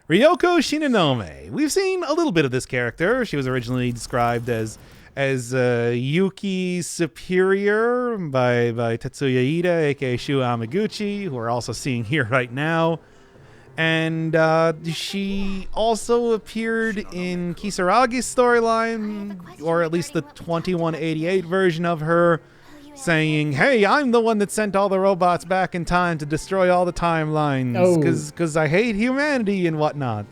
Ryoko Shinonome. We've seen a little bit of this character. She was originally described as Yuki's superior by Tetsuya Ida, aka Shu Amaguchi, who we're also seeing here right now. And she also appeared in Kisaragi's storyline, or at least the 2188 version of her, saying, "Hey, I'm the one that sent all the robots back in time to destroy all the timelines because I hate humanity and whatnot."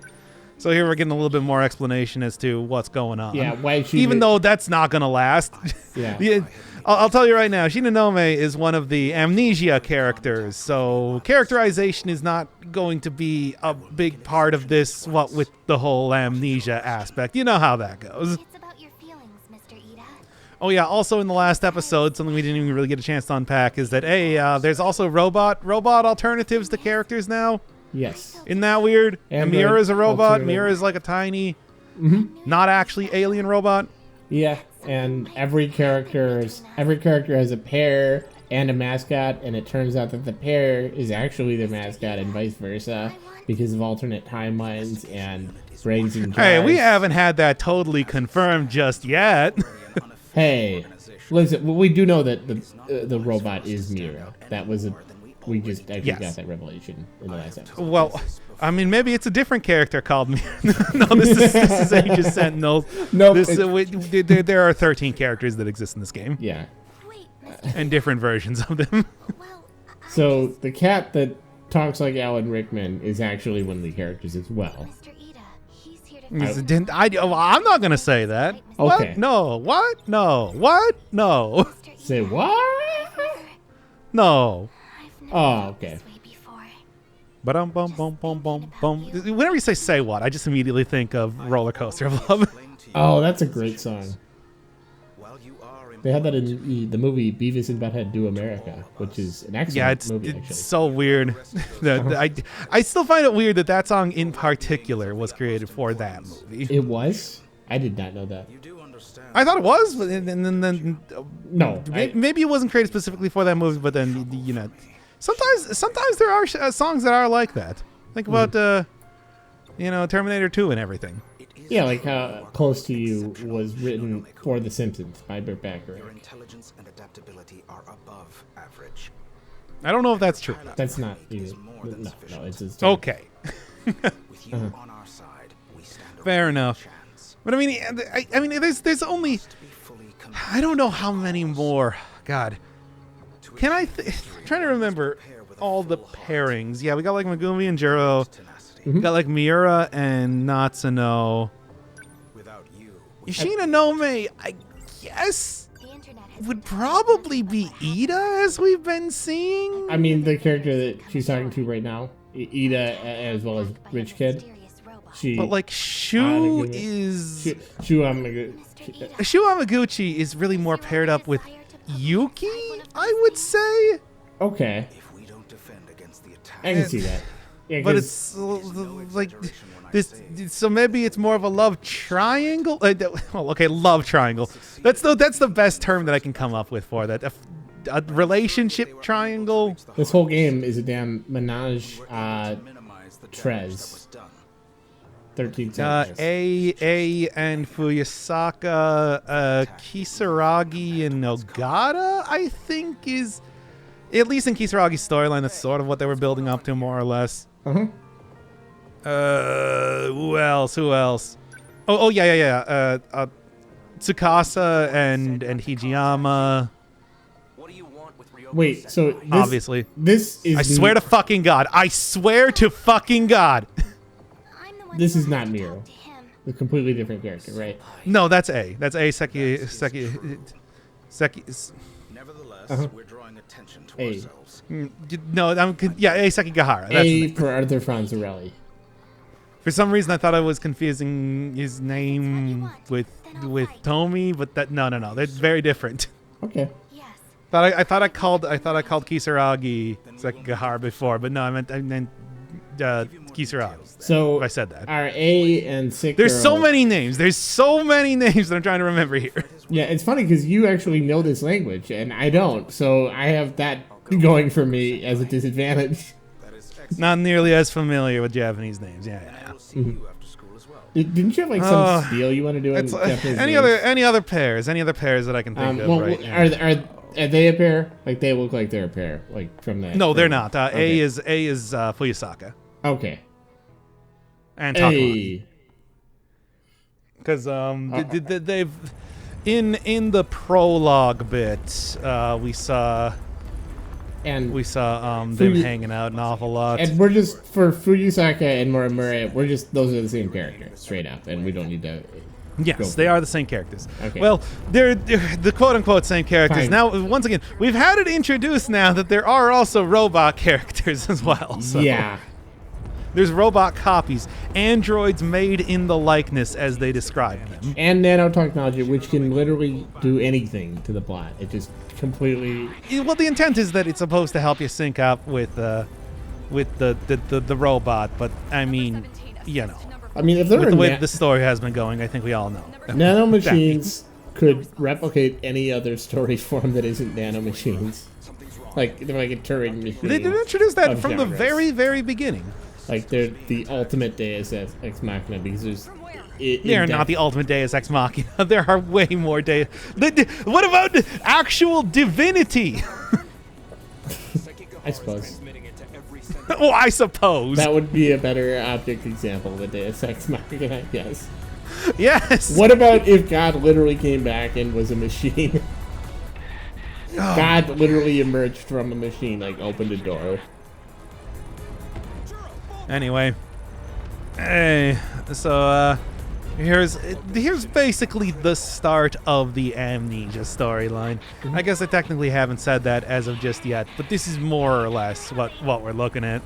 So here we're getting a little bit more explanation as to what's going on. Yeah, why she even though that's not going to last. Yeah. I'll tell you right now, Shinonome is one of the Amnesia characters, so characterization is not going to be a big part of this, what with the whole amnesia aspect. You know how that goes. It's about your feelings, Mr. Ida. Oh yeah, also in the last episode, something we didn't even really get a chance to unpack is that, hey, there's also robot alternatives to characters now. Yes. Isn't that weird? And Miura's a robot. alternative. Miura's like a tiny, not actually alien robot. Yeah, and every character has a pair and a mascot, and it turns out that the pair is actually their mascot and vice versa because of alternate timelines and brains and jars. Hey, we haven't had that totally confirmed just yet. Hey, listen, we do know that the robot is Miura. We just actually got that revelation in the last episode. Well, I mean, maybe it's a different character called Miura. No, this is Aegis Sentinels. Nope. There are 13 characters that exist in this game. Yeah. Wait, And different versions of them. well, So the cat that talks like Alan Rickman is actually one of the characters as well. Mr. Ida, he's here to I'm not going to say that. Okay. What? No. What? No. What? No. Mr. Ida. Say what? No. I've never Oh, felt okay. this way before. Bum bum bum bum bum bum. Whenever you say what, I just immediately think of Roller Coaster of Love. Oh, that's a great song. They had that in the movie Beavis and Butthead Do America, which is an excellent Yeah, it's movie, actually. so weird. I still find it weird that song in particular was created for that movie. It was? I did not know that. I thought it was, but then No. maybe it wasn't created specifically for that movie. But then sometimes there are songs that are like that. Think about Terminator 2 and everything. Yeah, like how Close to You was written for The Simpsons by Burt Bacharach. Your intelligence and adaptability are above average. I don't know if that's true. That's not even. No, it's just. Okay, With you on our side, we stand a fair real enough. chance But I mean, there's only to be fully committed. I don't know how many more. God, can I? I'm trying to remember all the pairings. Yeah, we got like Megumi and Juro. We got like Miura and Natsuno. Without you, Shinonome, I guess, The internet has would probably be Ida, as we've been seeing. I mean, the character that she's talking to right now, Ida, as well as Rich Kid, mysterious robot. she. But like Shu is Shu Amaguchi is really more paired up with Yuki, I would say. Okay, if we don't defend against the attack, I can see that. Yeah, But 'cause- it's like this, so maybe it's more of a love triangle. Well, okay, love triangle. That's the best term that I can come up with for that. A relationship triangle. This whole game is a damn menage minimize the damage that tres. was done. 13 seconds. A and Fuyasaka, Kisaragi and Nogata, I think is, at least in Kisaragi's storyline, that's sort of what they were building up to, more or less. Uh-huh. Who else? Oh yeah. Tsukasa and Hijiyama, What do you want with Ryoko? Wait, so this, obviously. this is. I swear to fucking God. I swear to fucking God. I'm the one This who is not talked Miro. to him. A completely different character, right? No, that's A. That's A. Seki. Nevertheless, we're drawing attention to A. ourselves. No, A. Sekigahara. That's A for Arthur Franzarelli. For some reason, I thought I was confusing his name with Tomi, but no. They're very different. Okay. Yes. I thought I called Kisaragi Sekigahara before, but no, I meant Kisaragi. So If I said that. our A and Sick There's Girl- so many names. There's so many names that I'm trying to remember here. Yeah, it's funny because you actually know this language and I don't. So I have that going for me as a disadvantage. That is Not nearly as familiar with Japanese names. Yeah. We'll see you after school as well. Didn't you have like some spiel you want to do in It's, Japanese any names? other pairs that I can think of Well, right now. are they a pair? Like they look like they're a pair, like from that. No, they're from- not. okay. A is Fuyusaka Okay. and Takamaki. Hey. Because they've in the prologue bit we saw And them Fuyu- hanging out an awful lot. and we're just for Fuyusaka and Morimura, those are the same character, straight up, and we don't need to. go Yes, they for are it. the same characters. Okay. Well, they're the quote-unquote same characters. Fine. Now, once again, we've had it introduced now that there are also robot characters as well. So Yeah. there's robot copies, androids made in the likeness as they describe them. And nanotechnology, which can literally do anything to the plot. It just completely. Well, the intent is that it's supposed to help you sync up with the robot, but I mean, you know, I mean, if there with were the way the story has been going, I think we all know. nanomachines could replicate any other story form that isn't nanomachines. Like they're like a Turing machine. They did introduce that of from the genres. very, very beginning. Like they're the ultimate Deus Ex Machina because there's. They're not the ultimate Deus Ex Machina. There are way more Deus. What about actual divinity? I suppose Oh, I suppose. that would be a better object example of a Deus Ex Machina. Yes. Yes. What about if God literally came back and was a machine? God literally emerged from a machine, like opened a door. Anyway, hey, so here's basically the start of the Amnesia storyline. I guess I technically haven't said that as of just yet, but this is more or less what we're looking at.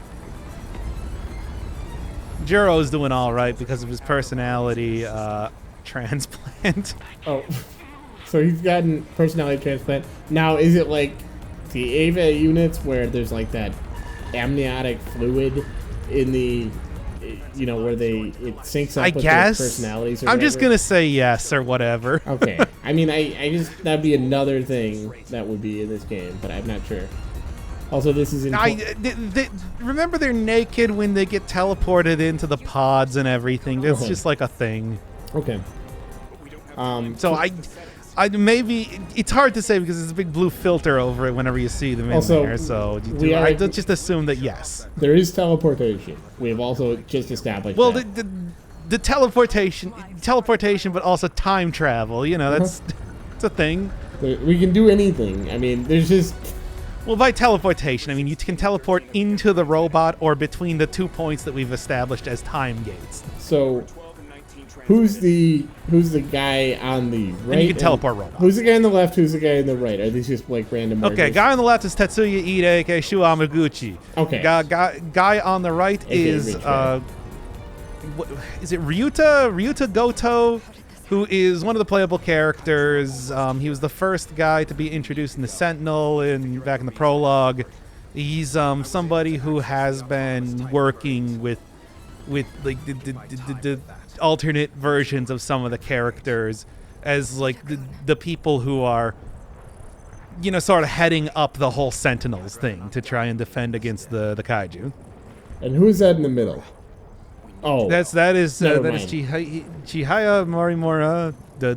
Jiro's doing all right because of his personality transplant. Oh, so he's gotten personality transplant. Now, is it like the Ava units where there's like that amniotic fluid in the, where it syncs up I with guess. their personalities? Or I'm just whatever? gonna say yes or whatever. Okay. I mean, I just that'd be another thing that would be in this game, but I'm not sure. Also, this is in. Remember they're naked when they get teleported into the pods and everything. That's Okay. just like a thing. Okay. So I maybe it's hard to say because there's a big blue filter over it whenever you see them in Also, there. So I just assume that yes. there is teleportation. We've also just established. Well, that. the teleportation, but also time travel. You know, that's it's a thing. We can do anything. I mean, there's just. Well, by teleportation, I mean you can teleport into the robot or between the 2 points that we've established as time gates. So, who's the guy on the right? And you can teleport robots. Who's the guy on the left? Who's the guy on the right? Are these just like random? Okay, markers? guy on the left is Tetsuya Ide, aka Shu Amaguchi. Okay. Guy on the right AKA is Rich Red. is it Ryuta Goto, who is one of the playable characters. He was the first guy to be introduced in the Sentinel back in the prologue. He's somebody who has been working with like the alternate versions of some of the characters as like the people who are sort of heading up the whole Sentinels thing to try and defend against the kaiju. And who's that in the middle? Oh, That is Never Chihaya Morimura, the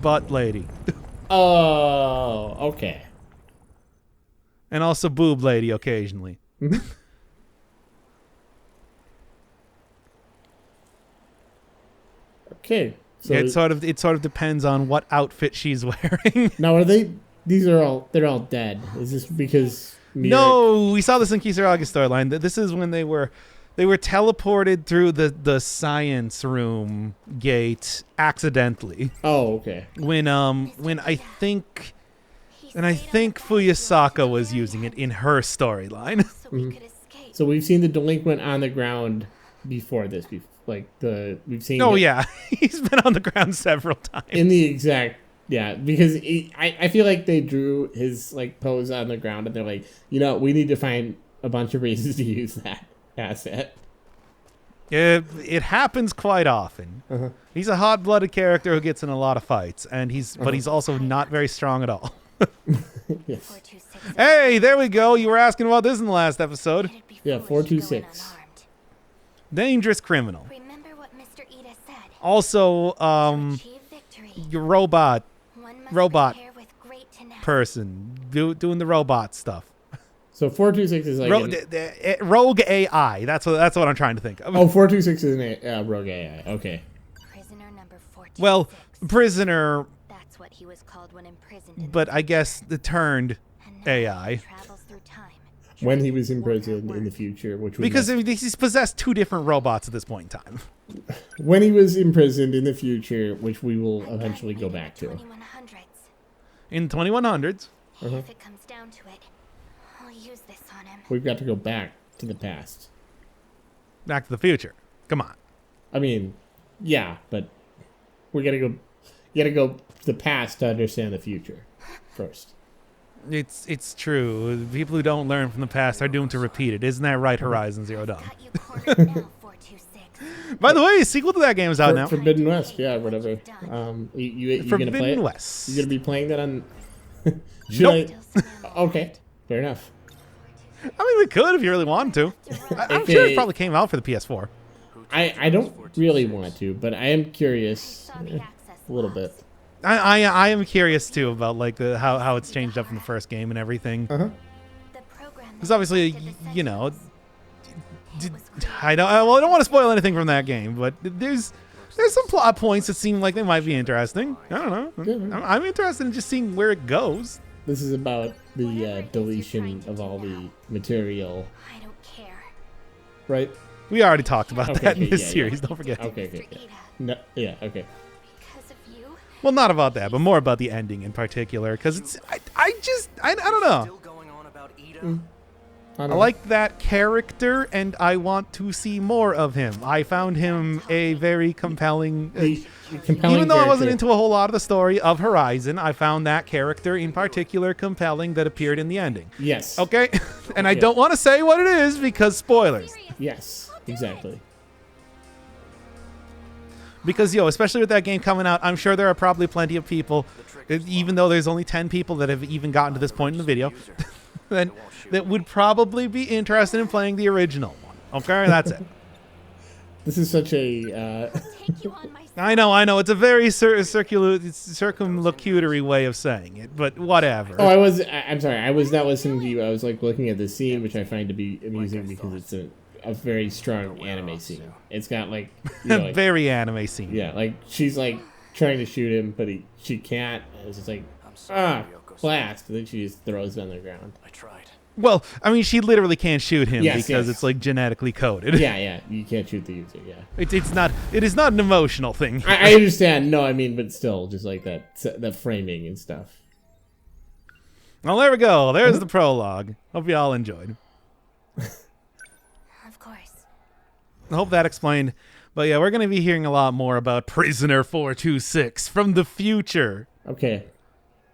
butt lady, Oh, okay. and also boob lady occasionally. Okay. So It sort of depends on what outfit she's wearing. now are they? They're all dead. Is this because? No, we saw this in Kisaraga's storyline. This is when they were teleported through the science room gate accidentally. Oh, okay. When I think Fuyusaka was using it in her storyline. So we could escape. So we've seen the delinquent on the ground before this. We've seen. Oh it yeah, he's been on the ground several times. in the exact. Yeah, because I feel like they drew his like pose on the ground and they're like, we need to find a bunch of reasons to use that asset. It happens quite often. He's a hot-blooded character who gets in a lot of fights, and he's also not very strong at all. Yes. 426 Hey, there we go. You were asking about this in the last episode. It'd be Yeah, foolish to go in 426. unarmed. Dangerous criminal. Remember what Mr. Ida said. Also, To achieve victory, your robot one must robot prepare with great tenacity. person doing the robot stuff. So 426 is like Rogue AI. That's what I'm trying to think of. 426 is an rogue AI. Okay. Prisoner number 426. Well, prisoner, That's what he was called when imprisoned. in but the I guess the turned And now AI. he travels through time. When he was in prison in the future, which we Because must- he's possessed two different robots at this point in time. when he was imprisoned in the future, which we will eventually go back to. 2100s. In 2100s. If it comes down to it, I'll use this on him. We've got to go back to the past. Back to the Future. Come on. I mean, yeah, but we gotta go. You gotta go to the past to understand the future first. It's true. People who don't learn from the past are doomed to repeat it. Isn't that right, Horizon Zero Dawn? Got you cornered now, 426. By the way, sequel to that game is out now. Forbidden West, yeah, whatever. You gonna play Forbidden it? West. You gonna be playing that on? Should Nope. Still smell Okay, fair enough. I mean, we could if you really wanted to. I'm If sure it- it probably came out for the PS4. I don't really want to, but I am curious saw the access a little logs. bit. I am curious too about like how it's changed up from the first game and everything. Uh huh. The program Because that obviously, protected the you know, Sentinels. It was created I don't want to spoil anything from that game, but there's some plot points that seem like they might be interesting. I don't know. I'm interested in just seeing where it goes. This is about the deletion of all the material, I don't care. right? We already talked about Okay, that in okay, this yeah, series. yeah. Don't forget. Okay, okay, Mr. yeah. Ida, No, yeah, okay. because of you, Well, not about that, but more about the ending in particular. Because it's I don't know. Still going on about Ida? I like that character, and I want to see more of him. I found him a very compelling. Even though I wasn't into a whole lot of the story of Horizon, I found that character in particular compelling that appeared in the ending. Yes. Okay, and I Yeah. don't want to say what it is because spoilers. Yes, exactly. Because especially with that game coming out, I'm sure there are probably plenty of people, even though there's only 10 people that have even gotten to this point in the video, that would probably be interested in playing the original one. Okay, that's it. This is such a take you on my side. I know. It's a very circumlocutory way of saying it, but whatever. I'm sorry. I was not listening to you. I was like looking at the scene, which I find to be amusing because it's a very strong anime scene. It's got like, like Very anime scene. yeah, like she's like trying to shoot him, but she can't. And it's just like I'm sorry, Ryoko. blast, and then she just throws him on the ground. I tried. Well, I mean, she literally can't shoot him Yes, because yes. it's like genetically coded. Yeah, you can't shoot the user. Yeah, It is not an emotional thing. I understand. No, I mean, but still, just like that framing and stuff. Well, there we go. There's the prologue. Hope you all enjoyed. Of course. I hope that explained. But yeah, we're going to be hearing a lot more about Prisoner 426 from the future. Okay,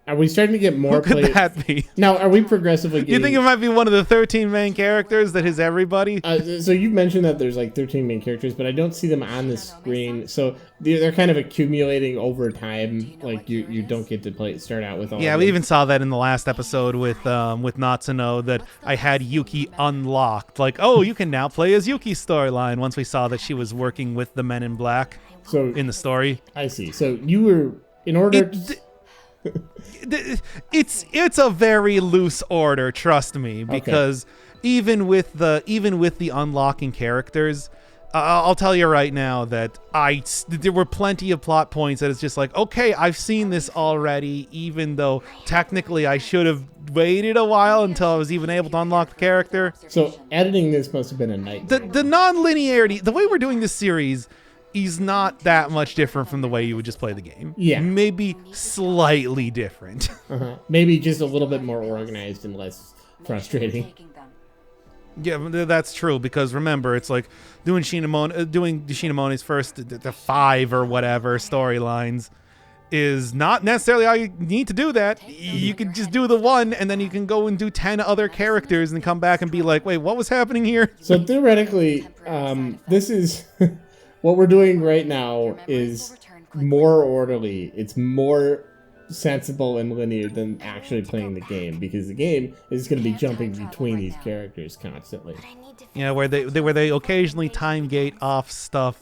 are we starting to get more Who could play? that be? Now, are we progressively getting? You think it might be one of the 13 main characters that is everybody? So you've mentioned that there's like 13 main characters, but I don't see them on the screen. So they're kind of accumulating over time. Like you don't get to start out with all. Yeah, of we them. even saw that in the last episode with Natsuno that I had Yuki unlocked. Like, oh, you can now play as Yuki's storyline once we saw that she was working with the Men in Black So in the story. I see. So you were in order. It's a very loose order, trust me, because even with the unlocking characters, I'll tell you right now that there were plenty of plot points that it's just like, okay, I've seen this already, even though technically I should have waited a while until I was even able to unlock the character. So editing this must have been a nightmare. The non-linearity, the way we're doing this series is not that much different from the way you would just play the game. Yeah. Maybe slightly different. Maybe just a little bit more organized and less frustrating. Yeah, that's true, because remember, it's like doing Shinomone's first the 5 or whatever storylines is not necessarily how you need to do that. You can just do the one, and then you can go and do 10 other characters and come back and be like, wait, what was happening here? So theoretically, this is what we're doing right now is more orderly. It's more sensible and linear than actually playing the game, because the game is going to be jumping between these characters constantly. Yeah, where they occasionally time gate off stuff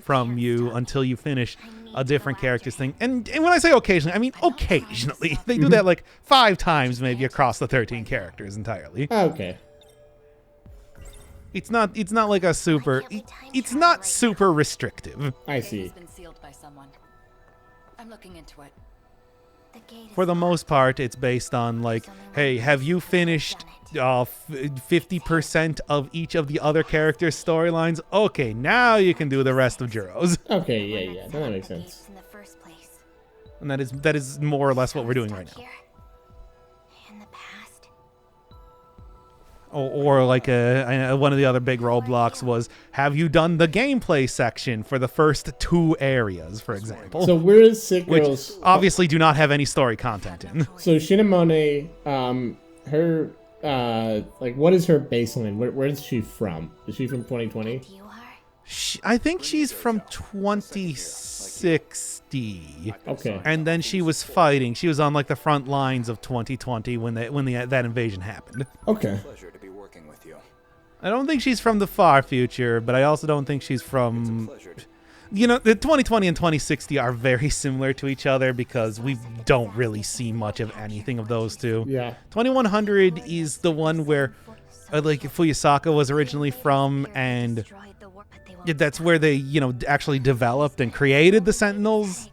from you until you finish a different character's thing. And when I say occasionally, I mean occasionally. They do that like 5 times maybe across the 13 characters entirely. Okay. It's not like a super it's not super restrictive. I see. It's been sealed by someone. I'm looking into it. For the most part, it's based on like, hey, have you finished 50% of each of the other characters' storylines? Okay, now you can do the rest of Juro's. Okay, yeah, that makes sense. And that is more or less what we're doing right now. Or like one of the other big roadblocks was, have you done the gameplay section for the first 2 areas, for example? So where is Sick Which Girls? obviously do not have any story content in. So Shinonome, her, like, what is her baseline? Where is she from? Is she from 2020? I think she's from 2060. Okay. And then she was fighting. She was on like the front lines of 2020 when that invasion happened. Okay. Pleasure to be working with you. I don't think she's from the far future, but I also don't think she's from... Pleasure. You know, the 2020 and 2060 are very similar to each other because we don't really see much of anything of those two. Yeah. 2100 is the one where like Fuyusaka was originally from, and that's where they, actually developed and created the Sentinels.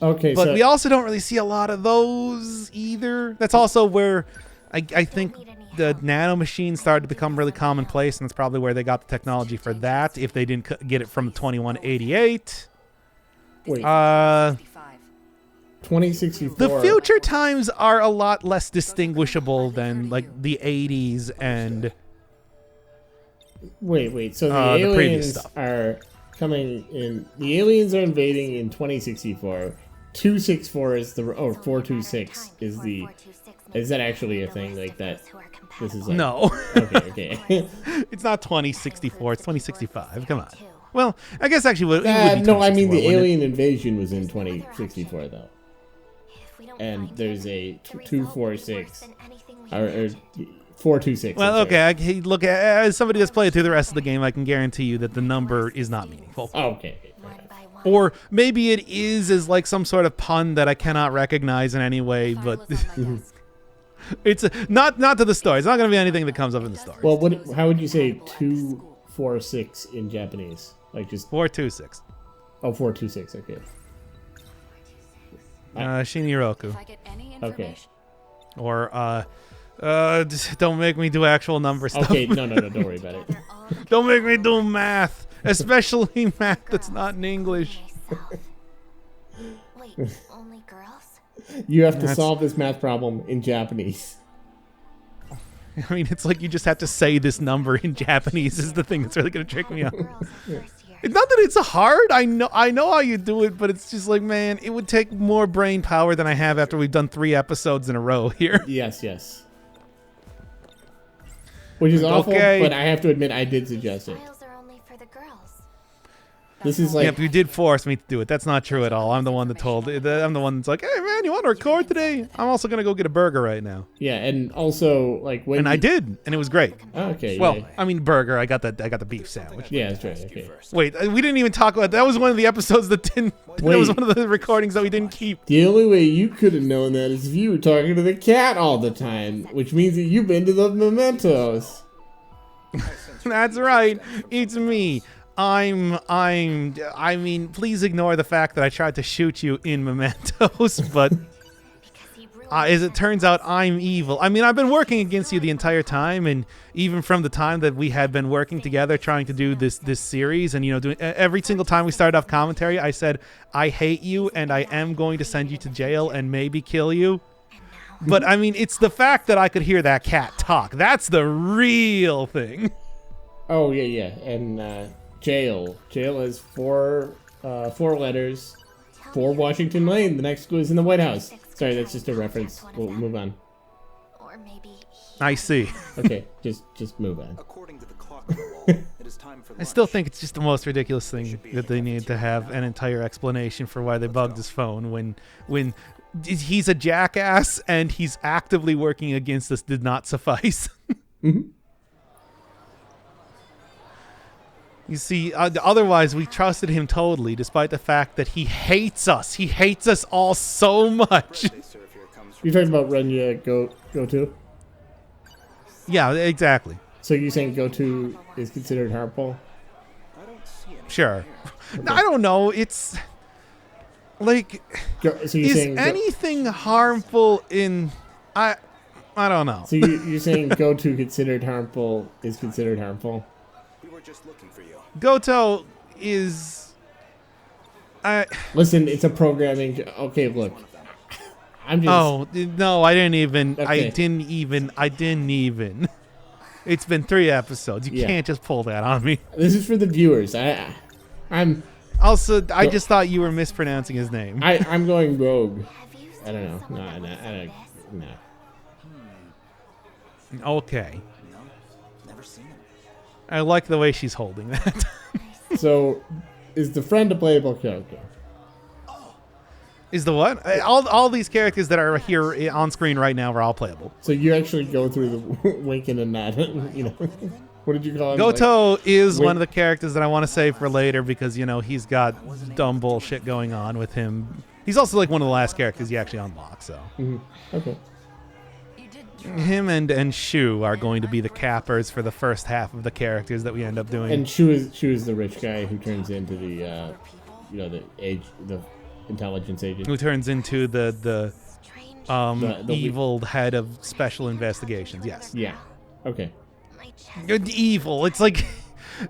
Okay, But so we also don't really see a lot of those either. That's also where I think the nano machines started to become really commonplace, and that's probably where they got the technology for that, if they didn't get it from the 2188. wait, 2064. The future times are a lot less distinguishable than like the 80s and Wait. So the the previous aliens stuff. are coming in. The aliens are invading in 2064. 264 is the 426 is the. Is that actually a thing like that? This is like, no. Okay. It's not 2064, it's 2065. Come on. Well, I guess actually it would be no, I mean 2064, the wouldn't it? alien invasion was in 2064 though. And there's a 246 or 426. Well, I'm sorry. okay. Look, as somebody that's played through the rest of the game, I can guarantee you that the number is not meaningful. Oh, okay. Or maybe it is as like some sort of pun that I cannot recognize in any way, but it's not to the story. It's not going to be anything that comes up in the story. Well, how would you say 246 in Japanese? Like just 426. 426. Okay. Shiniroku. If I get any Okay. information, Or just don't make me do actual number stuff. Okay. No. Don't worry about it. Don't make me do math, especially math that's not in English. Wait, only girls? You have to That's- solve this math problem in Japanese. I mean, it's like you just have to say this number in Japanese is the thing that's really going to trick me out. Girls first year. It's not that it's hard. I know how you do it, but it's just like, man, it would take more brain power than I have after we've done 3 episodes in a row here. Yes. Which is awful, Okay. but I have to admit I did suggest it. Files are only for the girls. This is like Yep, you did force me to do it. That's not true at all. I'm the one that told. I'm the one that's like, hey man, you want to record today? I'm also gonna go get a burger right now, yeah, and also like when and I did, and it was great. Okay. Well, yeah. I mean, burger. I got the beef sandwich. Yeah, that's right. Okay. Wait, we didn't even talk about that. Was one of the episodes that didn't. That was Wait. one of the recordings that we didn't keep. The only way you could have known that is if you were talking to the cat all the time, which means that you've been to the mementos. That's right. It's me. I mean, please ignore the fact that I tried to shoot you in Mementos, but as it turns out, I'm evil. I mean, I've been working against you the entire time, and even from the time that we had been working together trying to do this series, and doing every single time we started off commentary, I said, I hate you, and I am going to send you to jail and maybe kill you. But I mean, it's the fact that I could hear that cat talk. That's the real thing. Oh yeah, and jail. Jail has four letters. 4 Washington Lane. The next clue is in the White House. Sorry, that's just a reference. We'll move on. Or maybe I see. Okay, just move on. According to the clock on the wall, it is time for I lunch. still think it's just the most ridiculous thing that they need to have an entire explanation for why they bugged his phone when he's a jackass and he's actively working against us did not suffice. You see, otherwise we trusted him totally, despite the fact that he hates us. He hates us all so much. You're talking about Renya Goto? Yeah, exactly. So you're saying Goto is considered harmful? Sure. No, I don't know. It's like, So you're is saying anything harmful in? I don't know. So you're saying Goto considered harmful is considered harmful? We were just looking for you. Goto is. Listen, it's a programming. Okay, look. I'm just. Oh no! I didn't even. Okay. I didn't even. It's been 3 episodes. You Yeah. can't just pull that on me. This is for the viewers. I'm Also, I just thought you were mispronouncing his name. I'm going rogue. Have you I don't know. seen No, someone I don't. like No. Okay. No, never seen him. I like the way she's holding that. So, is the friend a playable character? Is the what? All these characters that are here on screen right now are all playable. So you actually go through the winking and nodding. You know, what did you call him? Goto is wink- one of the characters that I want to save for later because, you know, he's got dumb bullshit going on with him. He's also like one of the last characters you actually unlock, so. Okay. You did Him and Shu are going to be the cappers for the first half of the characters that we end up doing. And Shu is the rich guy who turns into the, the intelligence agent. Who turns into the strange The evil head of special investigations, yes. Yeah. Okay. my chest? Good evil. It's like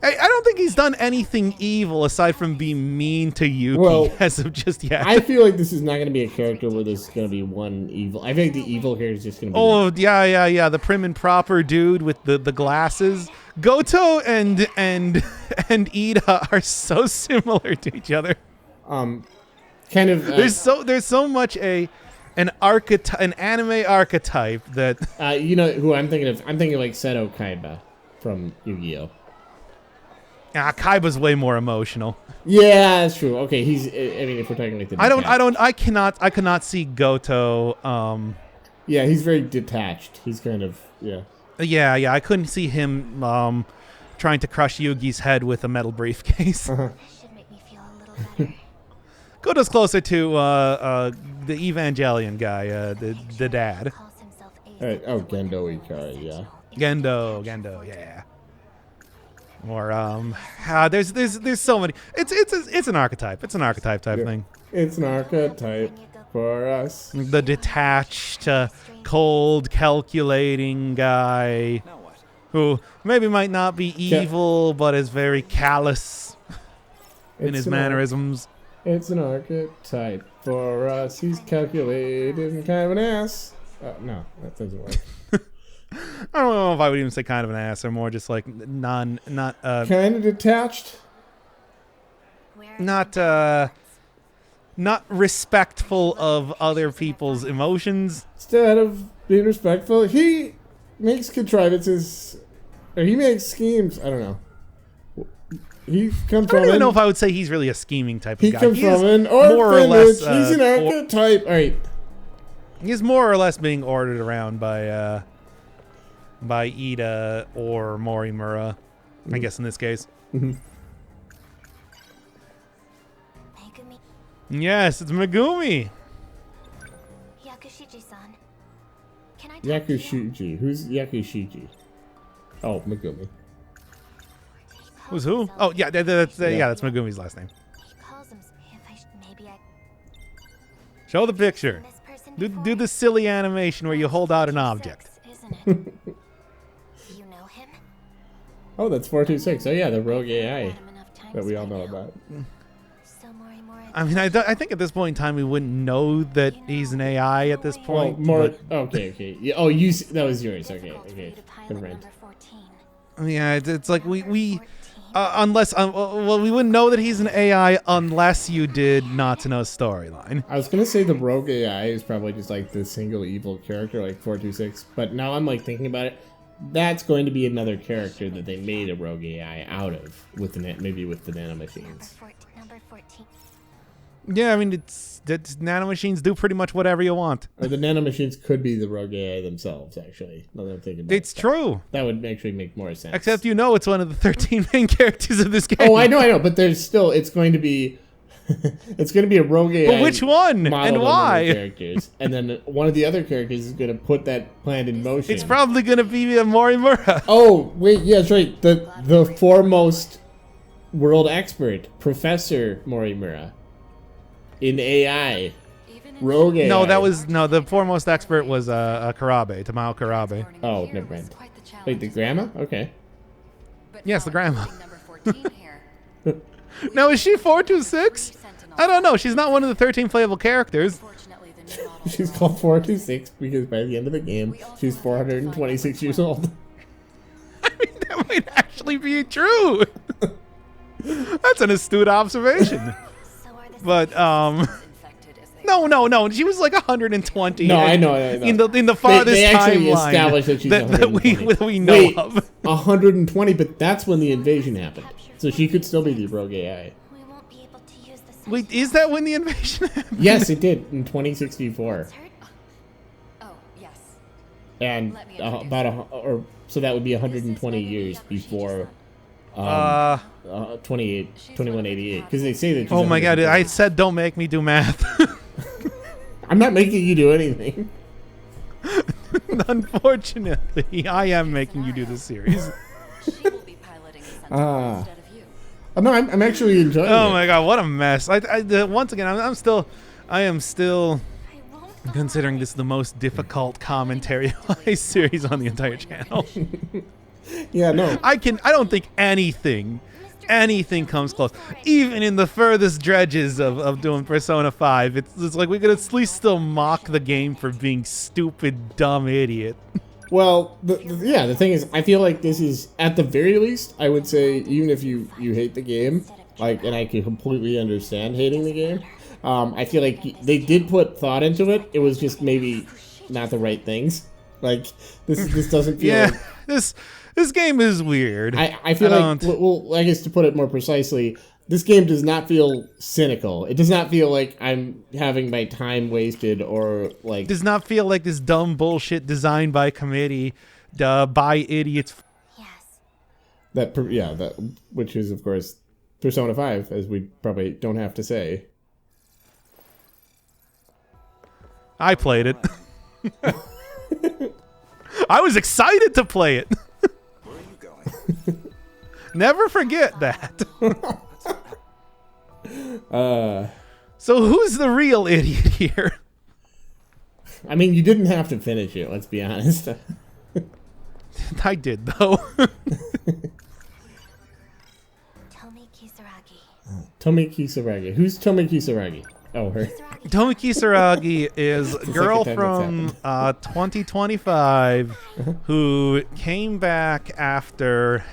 I don't think he's done anything evil aside from being mean to Yuki Well, as of just yet. I feel like this is not going to be a character where there's going to be one evil. I think the evil here is just going to be. Oh yeah. The prim and proper dude with the glasses. Goto and Ida are so similar to each other. Kind of. There's so much an anime archetype that You know who I'm thinking of? I'm thinking like Seto Kaiba from Yu-Gi-Oh. Kaiba's way more emotional. Yeah, that's true. Okay, he's. I mean, if we're talking like the. I cannot see Goto. Yeah, he's very detached. He's kind of. Yeah. Yeah. I couldn't see him trying to crush Yugi's head with a metal briefcase. Should make me feel a little better. Goto's closer to the Evangelion guy, the dad. Calls himself All right. Oh, Gendo Ikari. Yeah. Gendo, yeah. Or there's so many. It's an archetype. It's an archetype type thing. It's an archetype for us. The detached, cold, calculating guy Now what? who maybe might not be evil, but is very callous in It's his an mannerisms. It's an archetype for us. He's calculated and kind of an ass. No, that doesn't work. I don't know if I would even say kind of an ass, or more just like not Kind of detached. not respectful of other people's emotions. Instead of being respectful, he makes contrivances, or he makes schemes. I don't know. He comes I from don't even know if I would say he's really a scheming type of he guy. comes He is from an more or less, orphanage. He's an archetype. All right. he's more or less being ordered around by Ida or Morimura, I guess in this case. Megumi. Yes, it's Megumi. Yakushiji-san. Can I talk to you? Yakushiji. Who's Yakushiji? Oh, Megumi. He Who's calls who? himself- Oh, yeah, that's Megumi's last name. He calls himself. Maybe I. Show the picture. This person Do before? the silly animation where you hold out an object. Isn't it? You know him? Oh, that's 426. Oh yeah, the rogue AI Had him enough times that we all by know now. about. So Morimura I mean, I think at this point in time we wouldn't know that he's an AI at this Well, point. more. but- Okay. Yeah, oh, that was yours. Okay. difficult for you to pilot Never mind. number 14. Yeah, it's like we unless we wouldn't know that he's an AI unless you did not to know storyline. I was gonna say the rogue AI is probably just like the single evil character, like 426. But now I'm like thinking about it. That's going to be another character that they made a rogue AI out of maybe with the nanomachines. Number 14. Yeah, I mean, it's nanomachines do pretty much whatever you want. Or the nanomachines could be the rogue AI themselves, actually. Now that I'm thinking about It's true. That would actually make more sense. Except it's one of the 13 main characters of this game. Oh, I know, but there's still, it's going to be a rogue AI. But which one and modeled on one of the why? characters. And then one of the other characters is going to put that plan in motion. It's probably going to be Morimura. Oh, wait, yeah, that's right. The foremost world expert, Professor Morimura, in AI. Rogue AI. No, the foremost expert was Karabe, Tamao Karabe. Oh, never mind. Wait, the grandma? Okay. Yes, the grandma. Now, is she 426? I don't know. She's not one of the 13 playable characters. She's called 426 because by the end of the game, she's 426 years old. I mean, that might actually be true. That's an astute observation. But, no. She was like 120. No, I know. In the farthest they actually timeline established that she's that we know Wait, of. 120, but that's when the invasion happened. So she could still be the rogue AI. We won't be able to use this. Wait, is that when the invasion happened? Yes, it did in 2064. Oh, yes. And so that would be 120 years before 2188, because they say that she's Oh my god, 120. I said don't make me do math. I'm not making you do anything. Unfortunately, I am making you do this series. She will be piloting the Sentinels instead of you. Oh, no, I'm actually enjoying it. Oh my god, what a mess. Once again, I am still considering this the most difficult commentary series on the entire channel. Yeah, no. I don't think anything comes close. Even in the furthest dredges of doing Persona 5, it's like we could at least still mock the game for being stupid, dumb idiot. Well, the thing is, I feel like this is, at the very least, I would say, even if you hate the game, like, and I can completely understand hating the game, I feel like they did put thought into it. It was just maybe not the right things. Like, this doesn't feel Yeah, like... this game is weird. I feel like, well, I guess to put it more precisely, this game does not feel cynical. It does not feel like I'm having my time wasted or like... Does not feel like this dumb bullshit designed by committee, by idiots. Yes. Which is, of course, Persona 5, as we probably don't have to say. I played it. I was excited to play it. Where are you going? Never forget that. So who's the real idiot here? I mean, you didn't have to finish it, let's be honest. I did, though. Tomi Kisaragi. Tomi Kisaragi. Who's Tomi Kisaragi? Oh, her. Tomi Kisaragi is a girl second from time 2025 who came back after...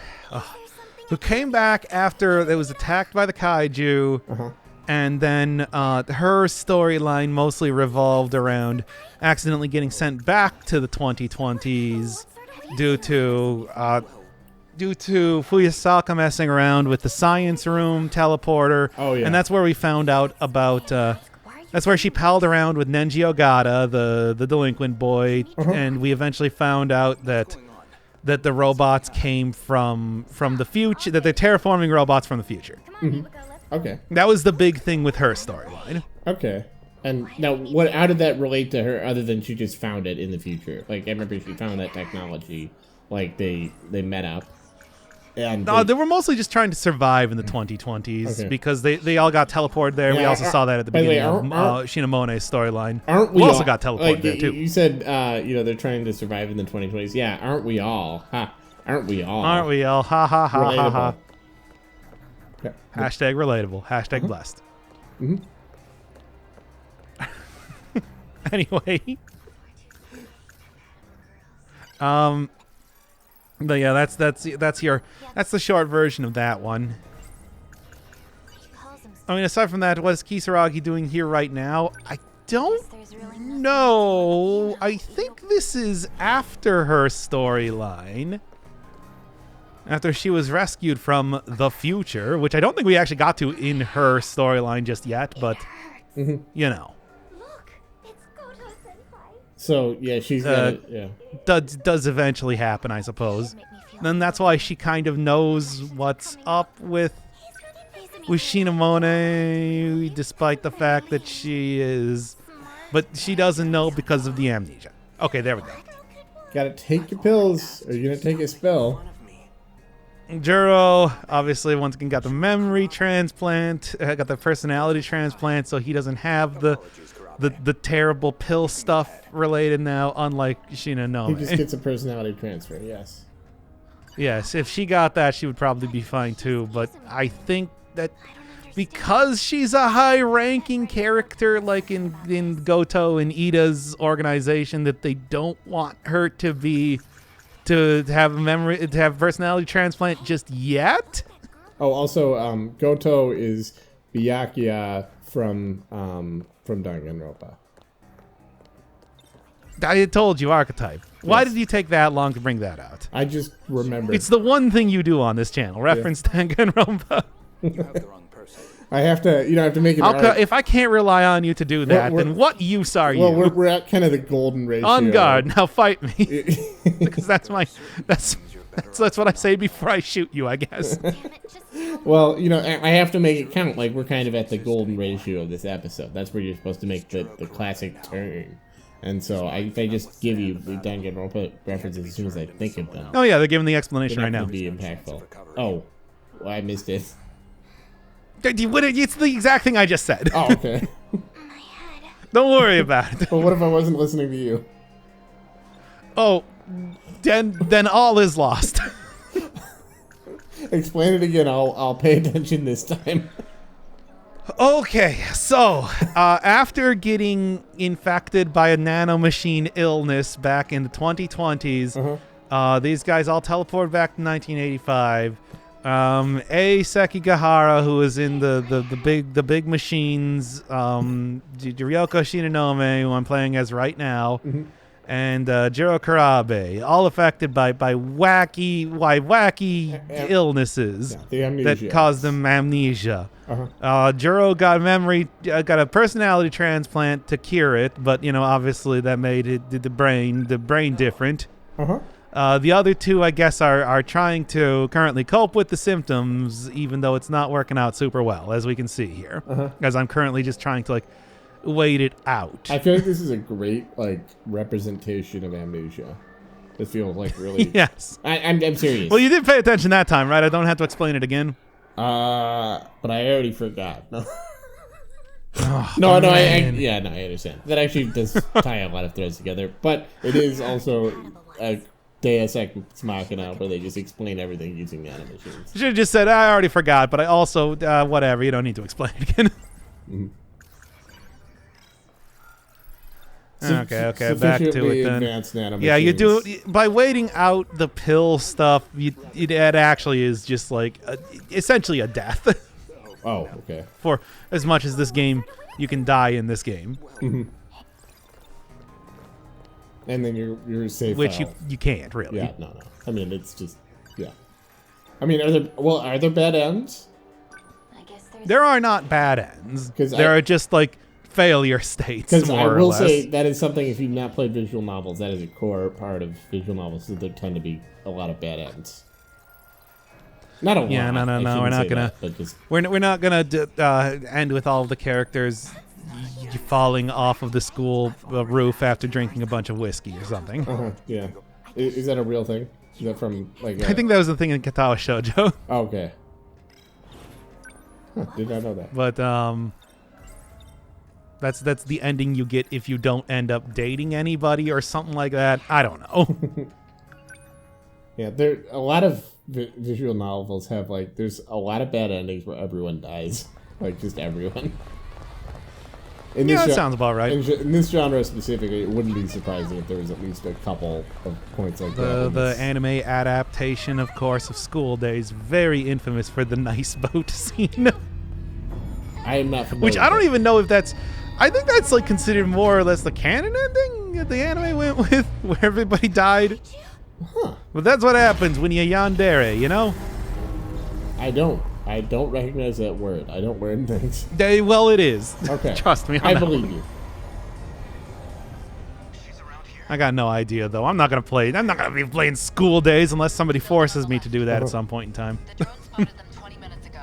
it was attacked by the kaiju, and then her storyline mostly revolved around accidentally getting sent back to the 2020s due to Fuyasaka messing around with the science room teleporter. Oh, yeah. And that's where we found out about... that's where she palled around with Nenji Ogata, the delinquent boy, and we eventually found out that the robots came from the future, that they're terraforming robots from the future. Okay. That was the big thing with her storyline. Okay. And now, how did that relate to her other than she just found it in the future? Like, I remember she found that technology, like, they met up. And They were mostly just trying to survive in the 2020s Okay. because they all got teleported there. We Yeah, also saw that at the by the way, beginning of aren't- Shinomone's storyline. Aren't we also all, got teleported like, there, too. You said, they're trying to survive in the 2020s. Yeah, aren't we all? Ha. Aren't we all? Aren't we all? Ha ha ha ha ha. Yeah. Hashtag relatable. Hashtag blessed. Anyway. But yeah, that's the short version of that one. He calls himself. I mean, aside from that, what is Kisaragi doing here right now? I don't There's really nothing. know. I think this is after her storyline. after she was rescued from the future, which I don't think we actually got to in her storyline just yet, but, you know. Look, it's Goto-senpai. So, yeah, she's got it, yeah. Does eventually happen, I suppose. Then that's why she kind of knows what's up with Shinonome, despite the fact that she is... But she doesn't know because of the amnesia. Okay, there we go. Gotta take your pills, or you're gonna take a spell. Juro, obviously, once again, got the memory transplant, got the personality transplant, so he doesn't have the terrible pill stuff related now, unlike Shinonome. He just gets a personality transfer, yes. Yes, if she got that, she would probably be fine too, but I think that because she's a high-ranking character, like in Goto and Ida's organization, that they don't want her to have personality transplant just yet. Oh, also, Goto is Byakuya from Danganronpa. I had told you archetype. Why Yes. did you take that long to bring that out? I just remembered. It's the one thing you do on this channel. Reference Danganronpa. You have the wrong person. I have to, I have to make it. If I can't rely on you to do that, then what use are you? Well, we're at kind of the golden ratio. On guard. Now fight me. Because that's what I say before I shoot you, I guess. Well, I have to make it count. Like, we're kind of at the golden ratio of this episode. That's where you're supposed to make the classic turn. And so if I just give you the Danganronpa references as soon as I think of them, Oh yeah, they're giving the explanation they're right not now. going to be impactful. Oh, well, I missed it. It's the exact thing I just said. Oh, okay. Don't worry about it. But what if I wasn't listening to you? Oh, then all is lost. Explain it again. I'll pay attention this time. Okay, so after getting infected by a nanomachine illness back in the 2020s, these guys all teleported back to 1985. Sekigahara, who is in the big machines, Ryoko Shinonome, who I'm playing as right now, and Jiro Karabe, all affected by wacky illnesses that caused them amnesia. Jiro got got a personality transplant to cure it, but obviously that made the brain different. The other two, I guess, are trying to currently cope with the symptoms, even though it's not working out super well, as we can see here. As I'm currently just trying to wait it out. I feel like this is a great representation of amnesia. I feel really. Yes. I'm serious. Well, you did pay attention that time, right? I don't have to explain it again. But I already forgot. No. Oh, No, I man. I understand. That actually does tie a lot of threads together, but it is also a Deus Ex Machina where they just explain everything using nanomachines. Should have just said, I already forgot, but I also, whatever, you don't need to explain it again. Okay, back to it then. Advanced nanomachines. Yeah, you do, by waiting out the pill stuff, it actually is just essentially a death. Oh, okay. For as much as this game, you can die in this game. And then you're safe. Which you can't, really. Yeah, no. I mean, it's just, yeah. I mean, are there bad ends? I guess There are not bad ends. 'Cause There are just, failure states, Because more I or will less. say that is something, if you've not played visual novels, that is a core part of visual novels, that there tend to be a lot of bad ends. Not a lot. Yeah, no, I we're shouldn't not say gonna. that, but just, We're not gonna end with all of the characters falling off of the school roof after drinking a bunch of whiskey or something. yeah. Is that a real thing? Is that from I think that was the thing in Katawa Shoujo. Oh, okay. Huh, did not know that. But that's the ending you get if you don't end up dating anybody or something like that. I don't know. Yeah, there a lot of visual novels have there's a lot of bad endings where everyone dies, just everyone. That sounds about right. In this genre specifically, it wouldn't be surprising if there was at least a couple of points like that. The anime adaptation, of course, of School Days, very infamous for the nice boat scene. I am not familiar. Which I with don't it. even know if that's. I think that's considered more or less the canon ending that the anime went with, where everybody died. Huh. But that's what happens when you yandere, you know? I don't recognize that word. I don't learn things. Well, it is. Okay. Trust me. I believe you. I got no idea, though. I'm not going to be playing School Days unless somebody forces me to do that at some point in time. The drone spotted them 20 minutes ago.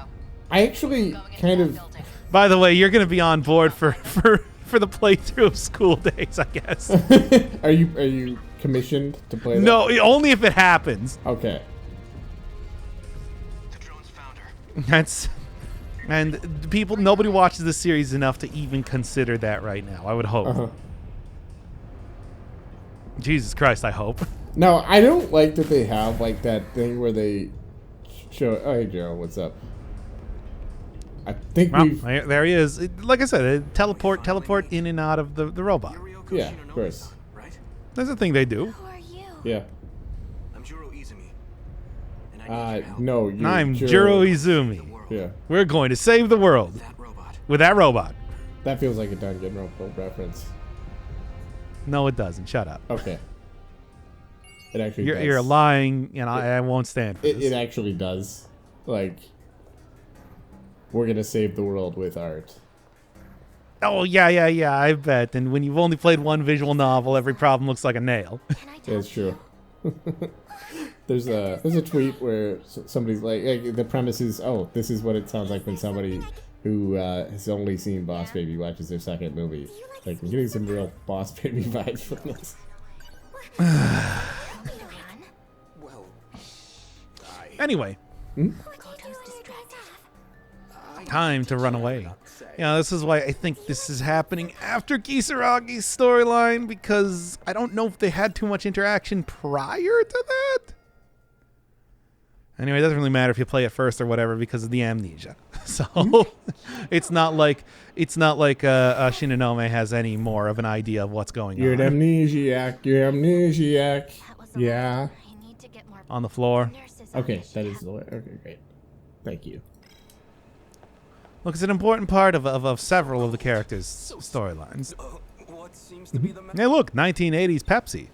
I actually Going into kind that of... building. By the way, you're going to be on board for the playthrough of School Days, I guess. Are you commissioned to play that? No, only if it happens. Okay. The drone's found her. Nobody watches this series enough to even consider that right now, I would hope. Uh-huh. Jesus Christ, I hope. No, I don't like that they have like that thing where they show. Oh, hey Joe, what's up? I think Well, we've. there he is. Like I said, teleport in and out of the robot. You're Ryoko Yeah, Shinonome, of course. right? That's the thing they do. Who are you? Yeah. I'm Juro Izumi. And I need your help. No, you. I'm Juro Izumi. World. Yeah, We're going to save the world That robot. with that robot. that feels like a Danganronpa reference. No, it doesn't. Shut up. Okay. It actually. You're, does. you're lying, and I won't stand for It this. actually does. Like, we're gonna save the world with art. Oh, yeah, I bet. And when you've only played one visual novel, every problem looks like a nail. Can I That's talk true. There's a tweet where somebody's like the premise is, oh, this is what it sounds like when somebody who has only seen Boss Baby watches their second movie. Like, I'm getting some real Boss Baby vibes from this. Tell me to run. Well, Anyway, Koto's distracted. time to run away. This is why I think this is happening after Kisaragi's storyline, because I don't know if they had too much interaction prior to that. Anyway, it doesn't really matter if you play it first or whatever because of the amnesia. So it's not like Shinonome has any more of an idea of what's going You're an on. amnesiac. You're amnesiac. That was a Yeah. lot. I need to get more On the floor. nurses on Okay, this that ship. is the way. Okay, great. Thank you. Look, it's an important part of several of the characters' storylines. what seems to be the Hey, look, 1980s Pepsi.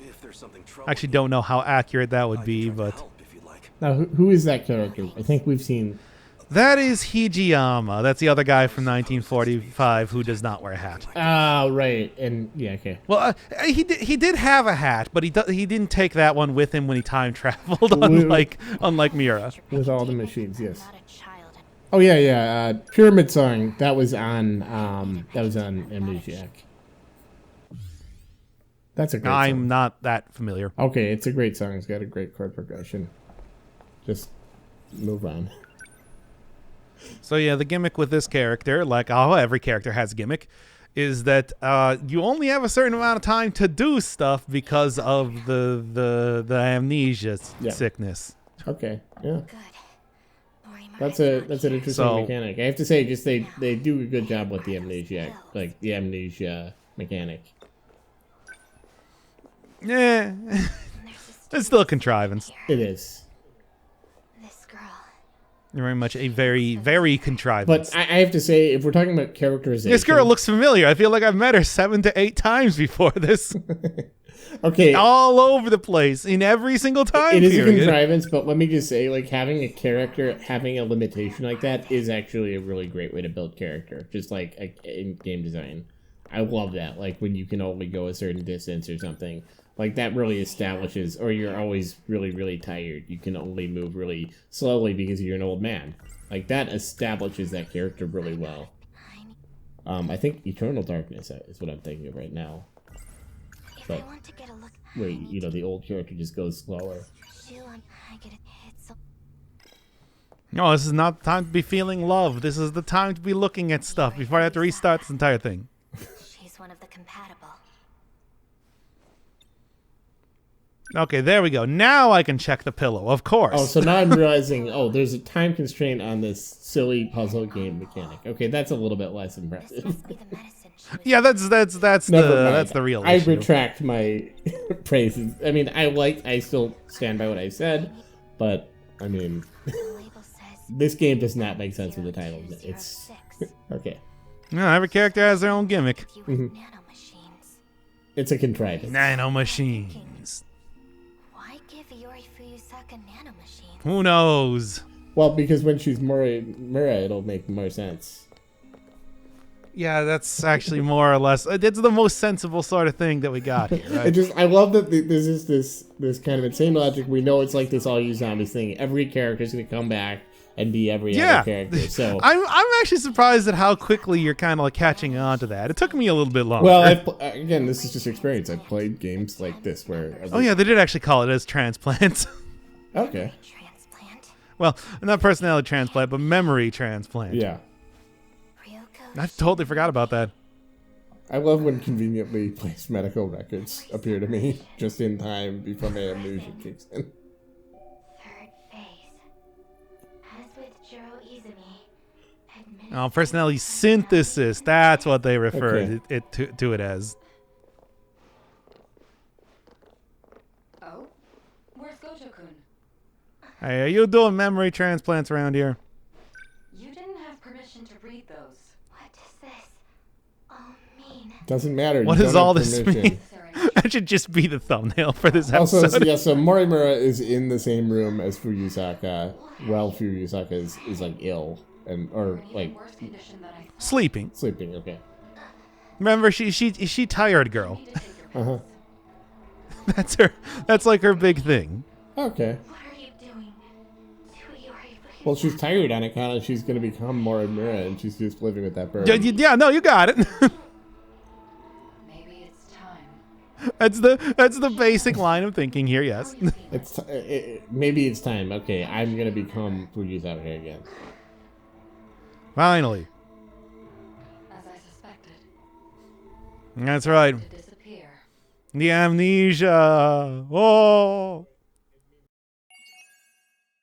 If there's something I troubling actually don't know how accurate that would I be, can try to but help if you'd like. Now, who is that character? I think we've seen. that is Hijiyama. That's the other guy from 1945 who does not wear a hat. Ah, right. And yeah, okay. Well, he did have a hat, but he didn't take that one with him when he time traveled, unlike Mira. With all the machines, yes. Not a child. Oh yeah. Pyramid Song. That was on Amnesiac. That's a great I'm song. not that familiar. Okay, it's a great song. It's got a great chord progression. Just move on. So yeah, the gimmick with this character, like every character has a gimmick, is that you only have a certain amount of time to do stuff because of the amnesia Yeah. sickness. Okay, yeah. Good. Boring That's Mariah's an not interesting So- mechanic. I have to say, just they do a good job with the amnesia, like the amnesia mechanic. Yeah, here. There's a it's still a contrivance. It is, this girl. Very much a very contrivance. but I have to say, if we're talking about characterization, This girl looks familiar. I feel like I've met her 7 to 8 times before this. okay. All over the place in every single time It is a period. contrivance, but let me just say, like, having a character having a limitation like that is actually a really great way to build character, just like in game design. I love that, like when you can only go a certain distance or something. Like that really establishes, or you're always really, really tired. You can only move really slowly because you're an old man. Like that establishes that character really well. I think Eternal Darkness is what I'm thinking of right now. If But- I want to get a look, Where, you know, the old character just goes slower. I get it. It's so No, this is not the time to be feeling love. This is the time to be looking at stuff before I have to restart this entire thing. she's one of the compatible. Okay, there we go. Now I can check the pillow, of course. Oh, so now I'm realizing, there's a time constraint on this silly puzzle game mechanic. Okay, that's a little bit less This impressive. must be the medicine she was Yeah, that's Never mind. that's the real I issue. retract my praises. I mean, I still stand by what I said, but I mean, the label says this game does not make sense with the title. It's 0206. okay. No, every character has their own gimmick. You with nanomachines. It's a contrivance. Nano machines. Why Who knows? Well, because when she's Mira, it'll make more sense. Yeah, that's actually more or less. It's the most sensible sort of thing that we got here. Right? I love that there's just this kind of insane logic. We know it's like this all you zombies thing. Every character's gonna come back and be every other character. So I'm actually surprised at how quickly you're kind of like catching on to that. It took me a little bit longer. well, again, this is just experience. I've played games like this where. Oh yeah, they did actually call it as transplants. Okay. Transplant. Well, not personality transplant, but memory transplant. Yeah. Ryoko. I totally forgot about that. I love when conveniently placed medical records appear to me just in time before my amnesia kicks in. Third phase. As with Jiro Izumi. Oh, personality synthesis. That's what they referred Okay. to it as. Oh? Where's Gojo-kun? Hey, are you doing memory transplants around here? You didn't have permission to read those. What does this all mean? Doesn't matter. What you does don't all have this permission. mean? Is there any That should just be the thumbnail for this Also, episode. so Morimura is in the same room as Fuyusaka. Well, Fuyusaka is like ill or in like worse condition than I thought? Sleeping. sleeping. Okay. Remember, she tired girl. Need to take your meds. That's her. That's like her big thing. Okay. What are you doing? To Yori Well, she's tired on account of she's gonna become Morimura, and she's just living with that Yeah, burden. yeah, no, you got it. Maybe it's time. that's the basic line of thinking here. Yes. It's maybe it's time. Okay, I'm gonna become Fuyusaka again. Finally. As I suspected. That's right. To disappear. The amnesia. Oh.